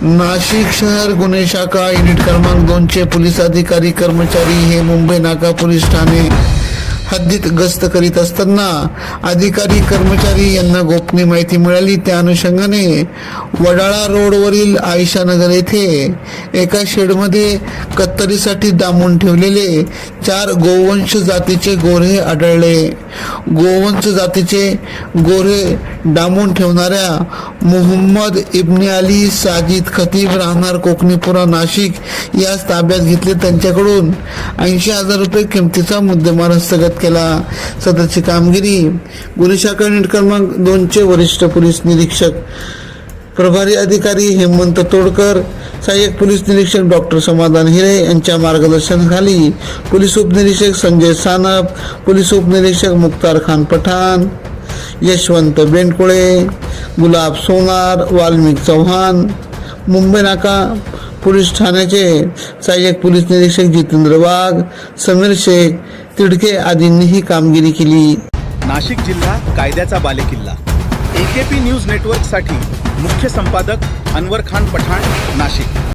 नाशिक शहर गुन्हे शाखा युनिट क्रमांक 2 चे पोलीस अधिकारी कर्मचारी हे मुंबई नाका पोलीस ठाणे हद्दीत गस्त करीत असताना अधिकारी कर्मचारी यांना गोपनीय माहिती मिळाली। त्या अनुषंगाने वडाळा रोडवरील आयशा नगर येथे एका शेडमध्ये कत्तलीसाठी डांबून ठेवलेले 4 गोवंश जातीचे गोरे आढळले। गोवंश जातीचे गोरे डांबून ठेवणाऱ्या मोहम्मद इब्ने अली साजिद खतीब राहणार कोकणीपुरा नाशिक यास ताब्यात घेतले। त्यांच्याकडून 80,000 रुपये किमतीचा मुद्देमाल हस्तगत केला। सदरची कामगिरी गुन्हे शाखा युनिट क्रमांक 2 चे वरिष्ठ पोलीस निरीक्षक प्रभारी अधिकारी हेमंत तोडकर, सहाय्यक पोलीस निरीक्षक डॉक्टर समाधान हिरे यांच्या मार्गदर्शनाखाली पोलीस उपनिरीक्षक संजय सानप, पोलीस उपनिरीक्षक मुख्तार खान पठाण, यशवंत बेंडकुळे, गुलाब सोनार, वाल्मिक चौहान, मुंबई नाका पोलीस ठाण्याचे सहाय्यक पोलीस निरीक्षक जितेंद्र वाघ, समीर शेख, तिडके आदींनी ही कामगिरी केली। नाशिक जिल्हा कायद्याचा बालेकिल्ला। AKP न्यूज नेटवर्कसाठी मुख्य संपादक अनवर खान पठाण, नाशिक।